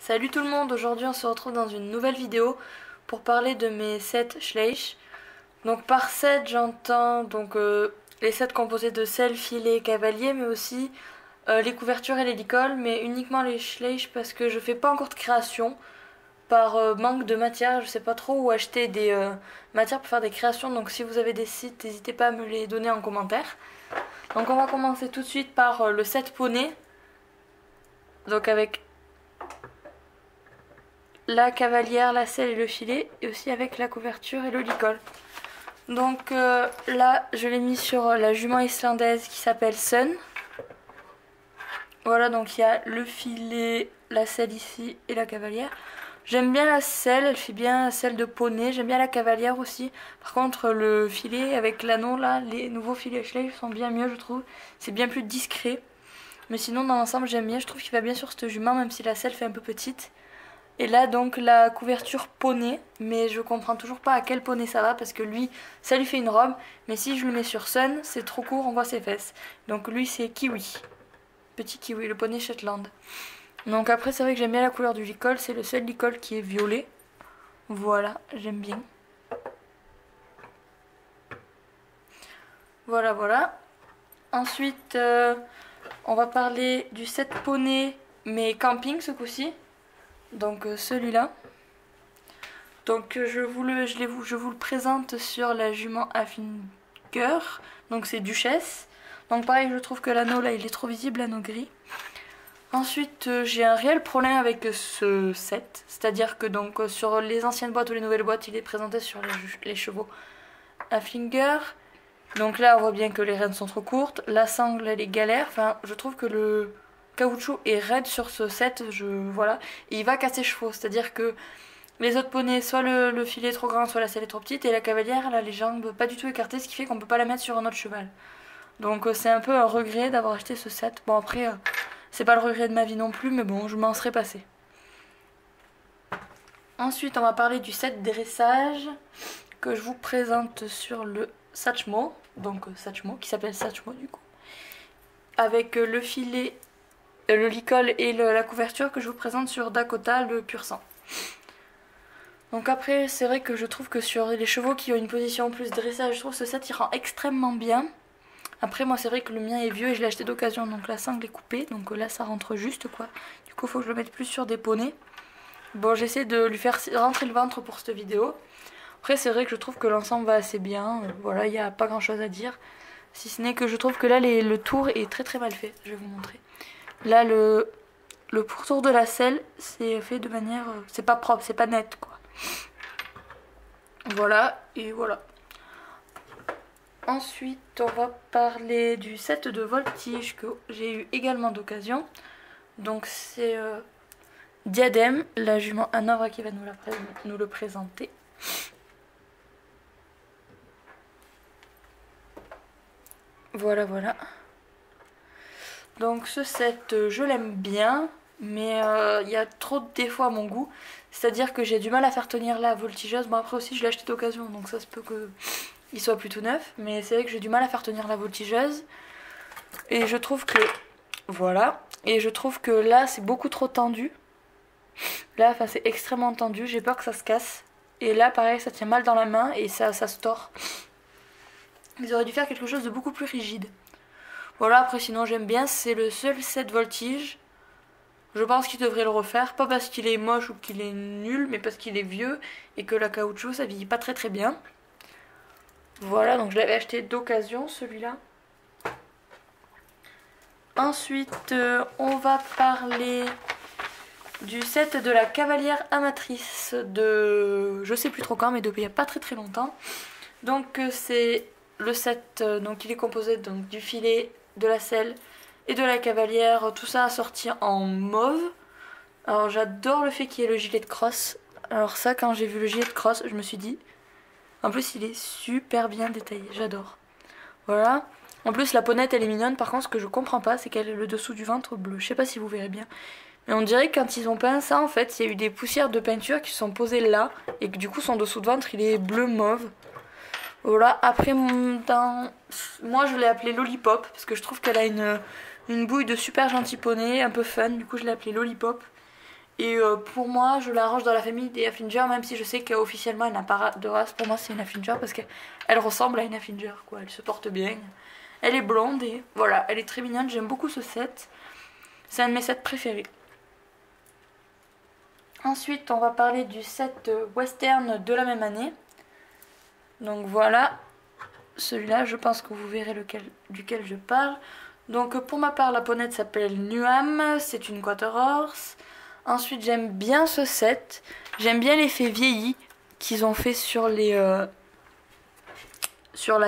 Salut tout le monde, aujourd'hui on se retrouve dans une nouvelle vidéo pour parler de mes sets Schleich. Donc par set j'entends les sets composés de selle, filet, cavalier, mais aussi les couvertures et les licoles, mais uniquement les Schleich parce que je fais pas encore de création par manque de matière, je sais pas trop où acheter des matières pour faire des créations, donc si vous avez des sites n'hésitez pas à me les donner en commentaire. Donc on va commencer tout de suite par le set poney, donc avec la cavalière, la selle et le filet, et aussi avec la couverture et le licol. Donc là je l'ai mis sur la jument islandaise qui s'appelle Sun. Voilà, donc il y a le filet, la selle ici et la cavalière. J'aime bien la selle, elle fait bien celle de poney, j'aime bien la cavalière aussi. Par contre le filet avec l'anneau là, les nouveaux filets Schleich sont bien mieux je trouve. C'est bien plus discret. Mais sinon dans l'ensemble j'aime bien, je trouve qu'il va bien sur cette jument même si la selle fait un peu petite. Et là donc la couverture poney, mais je comprends toujours pas à quel poney ça va parce que lui ça lui fait une robe, mais si je le mets sur Sun c'est trop court, on voit ses fesses. Donc lui c'est kiwi, petit kiwi, le poney Shetland. Donc après c'est vrai que j'aime bien la couleur du licol, c'est le seul licol qui est violet. Voilà, j'aime bien. Voilà voilà. Ensuite on va parler du set poney mais camping ce coup-ci. Donc celui-là. Donc je vous le présente sur la jument Haflinger. Donc c'est Duchesse. Donc pareil je trouve que l'anneau là il est trop visible, l'anneau gris. Ensuite j'ai un réel problème avec ce set. C'est-à-dire que donc sur les anciennes boîtes ou les nouvelles boîtes il est présenté sur les chevaux Haflinger. Donc là on voit bien que les rênes sont trop courtes. La sangle elle est galère. Enfin je trouve que le caoutchouc est raide sur ce set, voilà, et il va casser chevaux, c'est-à-dire que les autres poneys, soit le filet est trop grand, soit la selle est trop petite, et la cavalière, elle a les jambes pas du tout écartées, ce qui fait qu'on peut pas la mettre sur un autre cheval. Donc c'est un peu un regret d'avoir acheté ce set. Bon après, c'est pas le regret de ma vie non plus, mais bon, je m'en serais passé. Ensuite, on va parler du set dressage que je vous présente sur le Satchmo, donc Satchmo, qui s'appelle Satchmo du coup, avec le filet, le licol et la couverture que je vous présente sur Dakota, le pur sang. Donc après c'est vrai que je trouve que sur les chevaux qui ont une position plus dressage, je trouve ce set il rend extrêmement bien. Après moi c'est vrai que le mien est vieux et je l'ai acheté d'occasion, donc la sangle est coupée, donc là ça rentre juste quoi. Du coup il faut que je le mette plus sur des poneys. Bon j'essaie de lui faire rentrer le ventre pour cette vidéo. Après c'est vrai que je trouve que l'ensemble va assez bien, voilà il n'y a pas grand chose à dire. Si ce n'est que je trouve que là le tour est très très mal fait, je vais vous montrer. Là le pourtour de la selle c'est fait de manière, c'est pas propre, c'est pas net quoi. Voilà et voilà. Ensuite on va parler du set de voltige que j'ai eu également d'occasion. Donc c'est Diadème, la jument Hanovre qui va nous le présenter. Voilà voilà. Donc ce set je l'aime bien, mais il y a trop de défauts à mon goût. C'est-à-dire que j'ai du mal à faire tenir la voltigeuse. Bon après aussi je l'ai acheté d'occasion, donc ça se peut qu'il soit plutôt neuf. Mais c'est vrai que j'ai du mal à faire tenir la voltigeuse. Et je trouve que... Voilà. Et je trouve que là c'est beaucoup trop tendu. Là enfin c'est extrêmement tendu, j'ai peur que ça se casse. Et là pareil ça tient mal dans la main et ça se tord. Ils auraient dû faire quelque chose de beaucoup plus rigide. Voilà, après sinon j'aime bien, c'est le seul set voltige. Je pense qu'il devrait le refaire, pas parce qu'il est moche ou qu'il est nul, mais parce qu'il est vieux et que la caoutchouc ça vieillit pas très très bien. Voilà, donc je l'avais acheté d'occasion celui-là. Ensuite, on va parler du set de la cavalière amatrice de je sais plus trop quand, mais depuis il n'y a pas très très longtemps. Donc c'est le set, donc il est composé donc, du filet, de la selle et de la cavalière, tout ça assorti en mauve. Alors j'adore le fait qu'il y ait le gilet de crosse. Alors ça quand j'ai vu le gilet de crosse je me suis dit, en plus il est super bien détaillé, j'adore. Voilà, en plus la peaunette elle est mignonne, par contre ce que je comprends pas c'est qu'elle a le dessous du ventre bleu, je sais pas si vous verrez bien. Mais on dirait que quand ils ont peint ça en fait il y a eu des poussières de peinture qui se sont posées là et que du coup son dessous de ventre il est bleu mauve. Voilà, après moi je l'ai appelée Lollipop parce que je trouve qu'elle a une bouille de super gentil poney, un peu fun, du coup je l'ai appelée Lollipop. Et pour moi, je la range dans la famille des Haflinger, même si je sais qu'officiellement elle n'a pas de race. Pour moi, c'est une Haflinger parce qu'elle ressemble à une Haflinger, quoi. Elle se porte bien. Elle est blonde et voilà, elle est très mignonne. J'aime beaucoup ce set. C'est un de mes sets préférés. Ensuite, on va parler du set western de la même année. Donc voilà, celui-là, je pense que vous verrez duquel je parle. Donc pour ma part, la ponette s'appelle Nuam, c'est une quarter horse. Ensuite, j'aime bien ce set. J'aime bien l'effet vieilli qu'ils ont fait sur la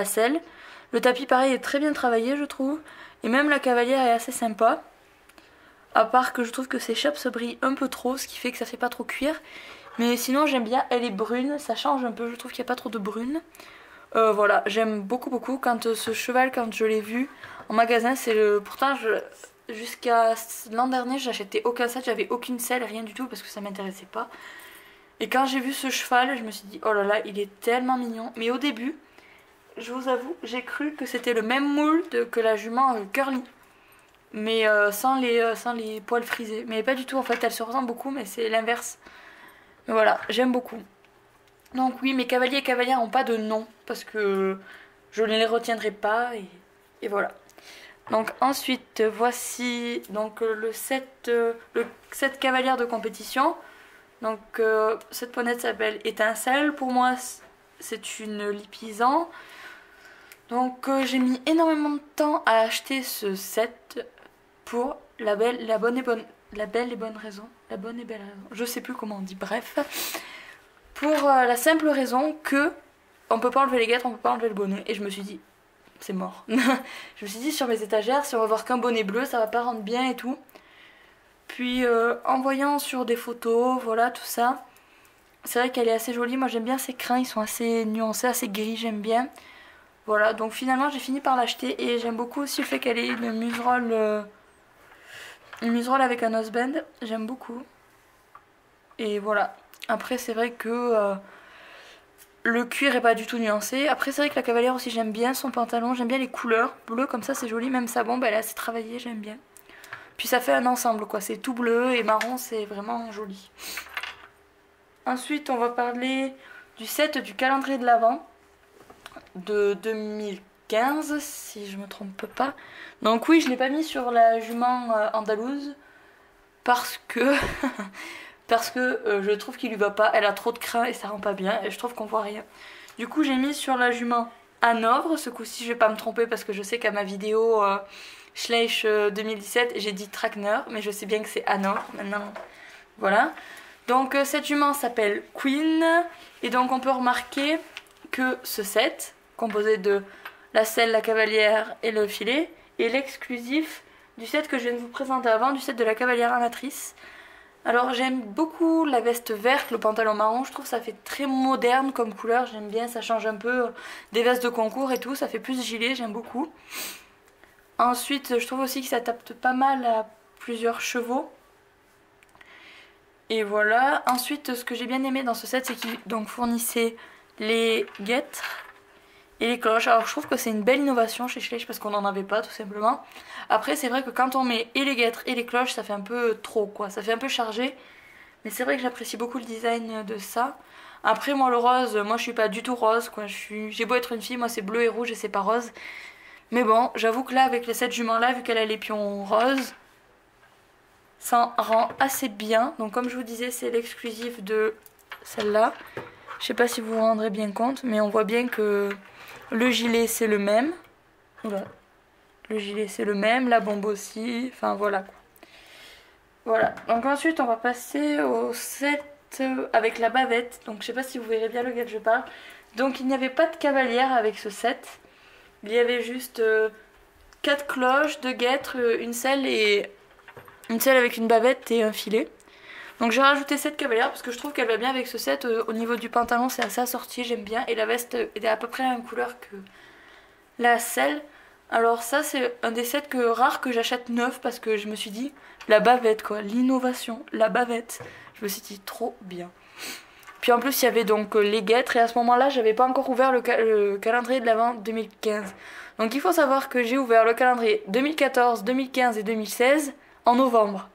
selle. Le tapis, pareil, est très bien travaillé, je trouve. Et même la cavalière est assez sympa. À part que je trouve que ses chapes se brillent un peu trop, ce qui fait que ça fait pas trop cuir. Mais sinon, j'aime bien. Elle est brune, ça change un peu. Je trouve qu'il n'y a pas trop de brune. Voilà, j'aime beaucoup, beaucoup. Quand ce cheval, quand je l'ai vu en magasin, c'est le... Pourtant, jusqu'à l'an dernier, j'achetais aucun set, j'avais aucune selle, rien du tout, parce que ça m'intéressait pas. Et quand j'ai vu ce cheval, je me suis dit, oh là là, il est tellement mignon. Mais au début, je vous avoue, j'ai cru que c'était le même moule que la jument Curly. Mais sans les poils frisés. Mais pas du tout, en fait, elle se ressemble beaucoup, mais c'est l'inverse. Mais voilà, j'aime beaucoup. Donc oui, mes cavaliers et cavalières n'ont pas de nom, parce que je ne les retiendrai pas, et voilà. Donc ensuite, voici donc le set cavalière de compétition. Donc cette ponette s'appelle Étincelle. Pour moi, c'est une Lipizzan. Donc j'ai mis énormément de temps à acheter ce set pour la belle et bonne raison. La bonne et belle raison. Je sais plus comment on dit, bref. Pour la simple raison que on peut pas enlever les guêtres, on peut pas enlever le bonnet. Et je me suis dit, c'est mort. Je me suis dit, sur mes étagères, si on va voir qu'un bonnet bleu, ça va pas rendre bien et tout. Puis en voyant sur des photos, voilà, tout ça, c'est vrai qu'elle est assez jolie. Moi j'aime bien ses crins, ils sont assez nuancés, assez gris, j'aime bien. Voilà, donc finalement j'ai fini par l'acheter. Et j'aime beaucoup aussi le fait qu'elle ait une muserolle avec un noseband. J'aime beaucoup. Et voilà. Après c'est vrai que le cuir est pas du tout nuancé. Après c'est vrai que la cavalière aussi j'aime bien son pantalon. J'aime bien les couleurs. Bleu comme ça c'est joli. Même sa bombe elle est assez travaillée, j'aime bien. Puis ça fait un ensemble quoi. C'est tout bleu et marron, c'est vraiment joli. Ensuite on va parler du set du calendrier de l'Avent de 2015 si je me trompe pas. Donc oui, je l'ai pas mis sur la jument andalouse parce que je trouve qu'il lui va pas, elle a trop de crins et ça rend pas bien et je trouve qu'on voit rien. Du coup j'ai mis sur la jument Hanovre. Ce coup-ci je vais pas me tromper parce que je sais qu'à ma vidéo Schleich 2017 j'ai dit Trackner, mais je sais bien que c'est Hanovre maintenant. Voilà. Donc cette jument s'appelle Queen et donc on peut remarquer que ce set, composé de la selle, la cavalière et le filet, est l'exclusif du set que je viens de vous présenter avant, du set de la cavalière amatrice. Alors j'aime beaucoup la veste verte, le pantalon marron, je trouve que ça fait très moderne comme couleur, j'aime bien, ça change un peu des vestes de concours et tout, ça fait plus gilet, j'aime beaucoup. Ensuite je trouve aussi que ça tape pas mal à plusieurs chevaux. Et voilà, ensuite ce que j'ai bien aimé dans ce set c'est qu'il donc fournissait les guêtres et les cloches. Alors je trouve que c'est une belle innovation chez Schleich parce qu'on n'en avait pas tout simplement. Après c'est vrai que quand on met et les guêtres et les cloches ça fait un peu trop quoi, ça fait un peu chargé. Mais c'est vrai que j'apprécie beaucoup le design de ça. Après moi le rose, moi je suis pas du tout rose quoi, j'ai beau être une fille, moi c'est bleu et rouge et c'est pas rose. Mais bon, j'avoue que là avec les 7 juments là, vu qu'elle a les pions roses, ça rend assez bien. Donc comme je vous disais c'est l'exclusif de celle-là. Je sais pas si vous vous rendrez bien compte, mais on voit bien que le gilet c'est le même. Oula. Le gilet c'est le même, la bombe aussi, enfin voilà quoi. Voilà, donc ensuite on va passer au set avec la bavette. Donc je sais pas si vous verrez bien lequel je parle. Donc il n'y avait pas de cavalière avec ce set. Il y avait juste 4 cloches, 2 guêtres, une selle avec une bavette et un filet. Donc j'ai rajouté cette cavalière parce que je trouve qu'elle va bien avec ce set. Au niveau du pantalon c'est assez assorti, j'aime bien. Et la veste est à peu près la même couleur que la selle. Alors ça c'est un des sets rares que j'achète neuf parce que je me suis dit la bavette quoi, l'innovation, la bavette. Je me suis dit trop bien. Puis en plus il y avait donc les guêtres et à ce moment là j'avais pas encore ouvert le calendrier de l'Avent 2015. Donc il faut savoir que j'ai ouvert le calendrier 2014, 2015 et 2016 en novembre.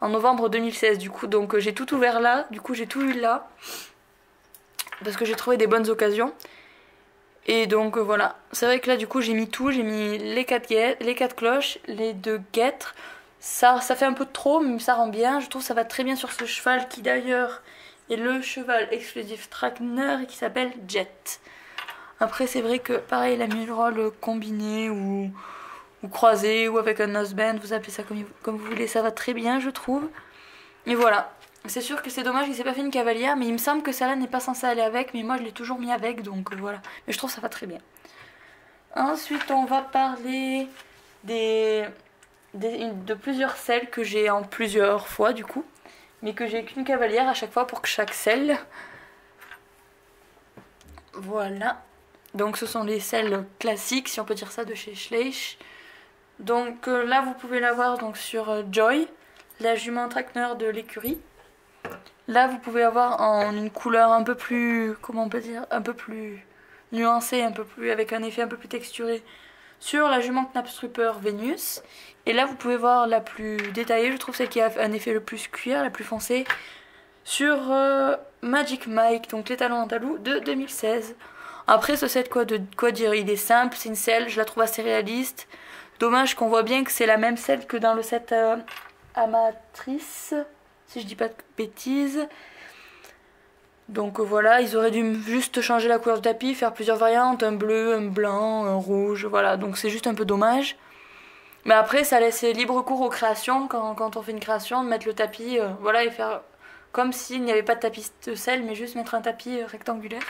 en novembre 2016 du coup. Donc j'ai tout ouvert là, du coup j'ai tout eu là. Parce que j'ai trouvé des bonnes occasions. Et donc voilà, c'est vrai que là du coup j'ai mis tout, j'ai mis les 4 cloches, les 2 guêtres. Ça fait un peu trop mais ça rend bien, je trouve que ça va très bien sur ce cheval qui d'ailleurs est le cheval exclusif Trackner et qui s'appelle Jet. Après c'est vrai que pareil la mule combiné ou croisé ou avec un noseband, vous appelez ça comme vous voulez, ça va très bien je trouve. Et voilà. C'est sûr que c'est dommage qu'il s'est pas fait une cavalière, mais il me semble que celle-là n'est pas censée aller avec, mais moi je l'ai toujours mis avec, donc voilà. Mais je trouve que ça va très bien. Ensuite, on va parler de plusieurs selles que j'ai en plusieurs fois du coup, mais que j'ai qu'une cavalière à chaque fois pour chaque selle. Voilà. Donc ce sont les selles classiques, si on peut dire ça, de chez Schleich. Donc là, vous pouvez l'avoir donc sur Joy, la jument Trackner de l'écurie. Là, vous pouvez avoir en une couleur un peu plus, comment on peut dire, un peu plus nuancée, un peu plus avec un effet un peu plus texturé sur la jument Knapstrupper Venus. Et là, vous pouvez voir la plus détaillée, je trouve celle qui a un effet le plus cuir, la plus foncée, sur Magic Mike, donc les talons andalous de 2016. Après, ce set, quoi dire, il est simple, c'est une selle, je la trouve assez réaliste. Dommage qu'on voit bien que c'est la même selle que dans le set Amatrice, si je dis pas de bêtises. Donc voilà, ils auraient dû juste changer la couleur du tapis, faire plusieurs variantes, un bleu, un blanc, un rouge, voilà, donc c'est juste un peu dommage. Mais après, ça laisse libre cours aux créations, quand on fait une création, de mettre le tapis, voilà, et faire comme s'il n'y avait pas de tapis de selle, mais juste mettre un tapis rectangulaire.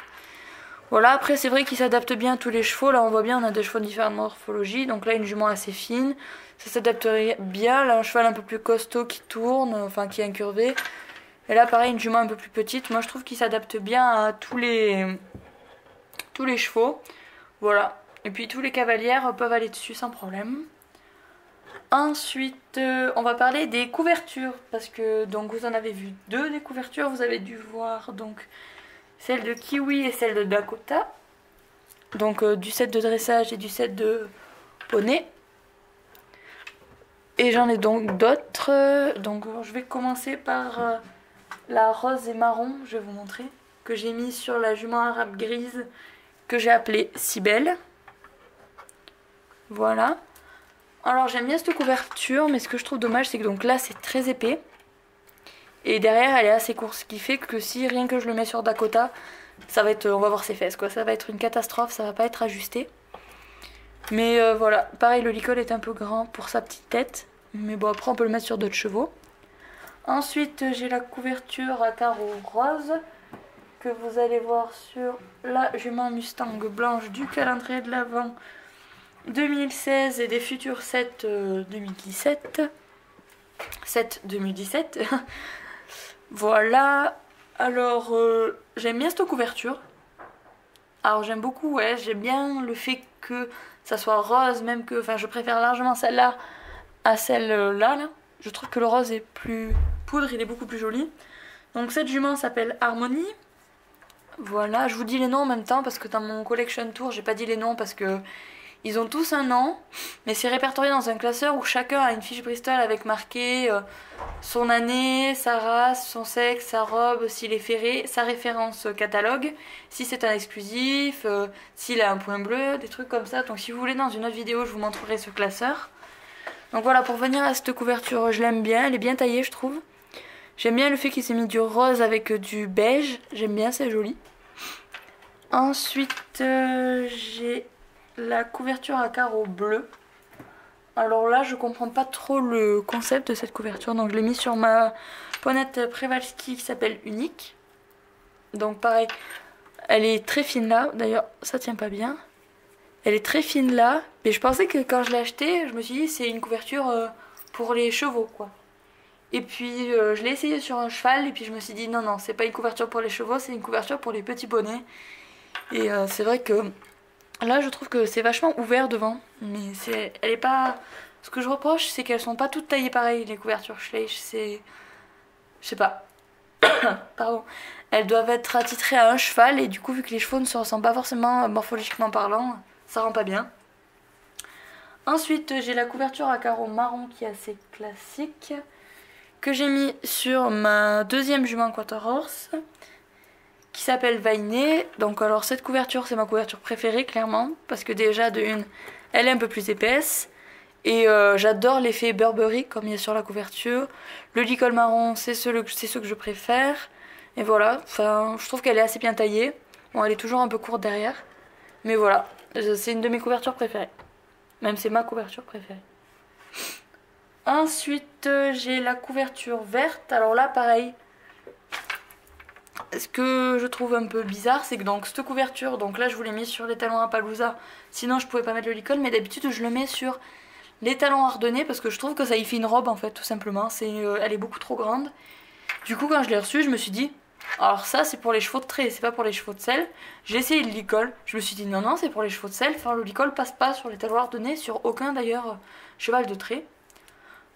Voilà, après c'est vrai qu'il s'adapte bien à tous les chevaux, là on voit bien, on a des chevaux de différentes morphologies, donc là une jument assez fine, ça s'adapterait bien, là un cheval un peu plus costaud qui tourne, enfin qui est incurvé. Et là pareil une jument un peu plus petite, moi je trouve qu'il s'adapte bien à tous les chevaux. Voilà, et puis tous les cavalières peuvent aller dessus sans problème. Ensuite on va parler des couvertures, parce que donc vous en avez vu deux des couvertures, vous avez dû voir donc celle de Kiwi et celle de Dakota. Donc du set de dressage et du set de poney. Et j'en ai donc d'autres. Donc je vais commencer par la rose et marron, je vais vous montrer. Que j'ai mis sur la jument arabe grise que j'ai appelée Cybèle. Voilà. Alors j'aime bien cette couverture, mais ce que je trouve dommage c'est que donc là c'est très épais. Et derrière elle est assez courte, ce qui fait que si rien que je le mets sur Dakota, ça va être, on va voir ses fesses quoi, ça va être une catastrophe, ça va pas être ajusté. Mais voilà, pareil le licol est un peu grand pour sa petite tête, mais bon après on peut le mettre sur d'autres chevaux. Ensuite j'ai la couverture à carreaux rose que vous allez voir sur la jument Mustang blanche du calendrier de l'Avent 2016 et des futurs 7 2017. 7 2017. Voilà. Alors j'aime bien cette couverture. Alors j'aime beaucoup, ouais, j'aime bien le fait que ça soit rose, même que, enfin je préfère largement celle-là à celle-là. Là. Je trouve que le rose est plus poudre, il est beaucoup plus joli. Donc cette jument s'appelle Harmony. Voilà, je vous dis les noms en même temps parce que dans mon collection tour, j'ai pas dit les noms parce que ils ont tous un nom, mais c'est répertorié dans un classeur où chacun a une fiche Bristol avec marqué son année, sa race, son sexe, sa robe, s'il est ferré, sa référence catalogue, si c'est un exclusif, s'il a un point bleu, des trucs comme ça. Donc si vous voulez, dans une autre vidéo, je vous montrerai ce classeur. Donc voilà, pour venir à cette couverture, je l'aime bien, elle est bien taillée je trouve. J'aime bien le fait qu'il s'est mis du rose avec du beige, j'aime bien, c'est joli. Ensuite, j'ai la couverture à carreaux bleus. Alors là, je comprends pas trop le concept de cette couverture, donc je l'ai mis sur ma ponette Przewalski qui s'appelle Unique. Donc pareil, elle est très fine là, d'ailleurs ça tient pas bien. Elle est très fine là, mais je pensais que quand je l'ai achetée, je me suis dit c'est une couverture pour les chevaux quoi. Et puis je l'ai essayé sur un cheval et puis je me suis dit non non, c'est pas une couverture pour les chevaux, c'est une couverture pour les petits poneys. Et c'est vrai que là je trouve que c'est vachement ouvert devant, mais elle est pas... Ce que je reproche c'est qu'elles sont pas toutes taillées pareil les couvertures Schleich, c'est... Je sais pas. Pardon. Elles doivent être attitrées à un cheval et du coup vu que les chevaux ne se ressemblent pas forcément morphologiquement parlant, ça rend pas bien. Ensuite j'ai la couverture à carreaux marron qui est assez classique, que j'ai mis sur ma deuxième jument Quarter Horse qui s'appelle Vainé. Donc alors cette couverture c'est ma couverture préférée clairement parce que déjà de une elle est un peu plus épaisse et j'adore l'effet Burberry comme il y a sur la couverture. Le licol marron c'est ce que je préfère et voilà, enfin je trouve qu'elle est assez bien taillée. Bon elle est toujours un peu courte derrière mais voilà, c'est une de mes couvertures préférées. Même c'est ma couverture préférée. Ensuite j'ai la couverture verte. Alors là pareil, ce que je trouve un peu bizarre c'est que donc cette couverture, donc là je vous l'ai mis sur les talons à Palooza, sinon je pouvais pas mettre le licol, mais d'habitude je le mets sur les talons ardennais parce que je trouve que ça y fait une robe en fait tout simplement, elle est beaucoup trop grande. Du coup quand je l'ai reçue je me suis dit alors ça c'est pour les chevaux de trait, c'est pas pour les chevaux de selle. J'ai essayé le licol, je me suis dit non c'est pour les chevaux de selle, enfin le licol passe pas sur les talons ardennais, sur aucun d'ailleurs cheval de trait.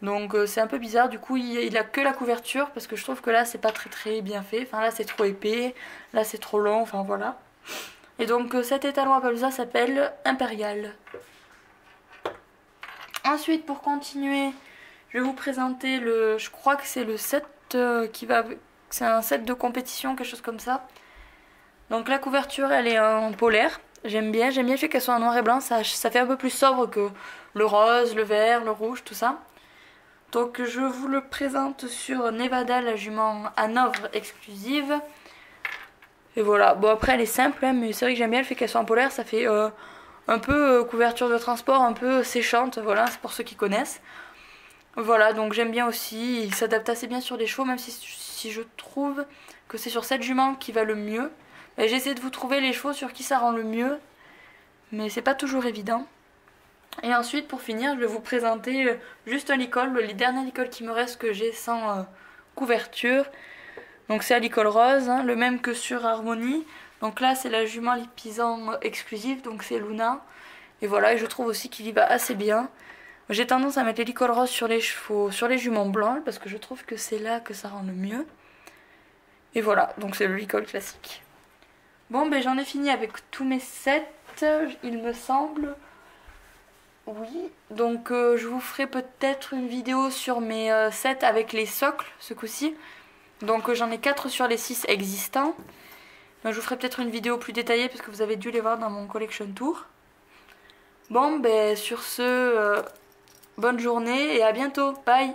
Donc c'est un peu bizarre, du coup il a que la couverture parce que je trouve que là c'est pas très bien fait. Enfin là c'est trop épais, là c'est trop long, enfin voilà. Et donc cet étalon à Palooza s'appelle Impérial. Ensuite pour continuer, je vais vous présenter je crois que c'est le set c'est un set de compétition, quelque chose comme ça. Donc la couverture elle est en polaire, j'aime bien le fait qu'elle soit en noir et blanc, ça fait un peu plus sobre que le rose, le vert, le rouge, tout ça. Donc je vous le présente sur Nevada, la jument Hanovre exclusive. Et voilà, bon après elle est simple hein, mais c'est vrai que j'aime bien le fait qu'elle soit en polaire, ça fait un peu couverture de transport, un peu séchante, voilà, c'est pour ceux qui connaissent. Voilà, donc j'aime bien aussi, il s'adapte assez bien sur les chevaux, même si je trouve que c'est sur cette jument qui va le mieux. J'essaie de vous trouver les chevaux sur qui ça rend le mieux, mais c'est pas toujours évident. Et ensuite pour finir je vais vous présenter juste un licol, le dernier licol qui me reste que j'ai sans couverture. Donc c'est un licol rose, hein, le même que sur Harmonie. Donc là c'est la jument Lipizzan exclusive, donc c'est Luna. Et voilà, et je trouve aussi qu'il y va assez bien. J'ai tendance à mettre les licols roses sur les chevaux, sur les juments blancs, parce que je trouve que c'est là que ça rend le mieux. Et voilà, donc c'est le licol classique. Bon j'en ai fini avec tous mes sets, il me semble. Oui, donc je vous ferai peut-être une vidéo sur mes sets avec les socles ce coup-ci. Donc j'en ai 4 sur les 6 existants. Donc, je vous ferai peut-être une vidéo plus détaillée parce que vous avez dû les voir dans mon collection tour. Bon sur ce, bonne journée et à bientôt, bye.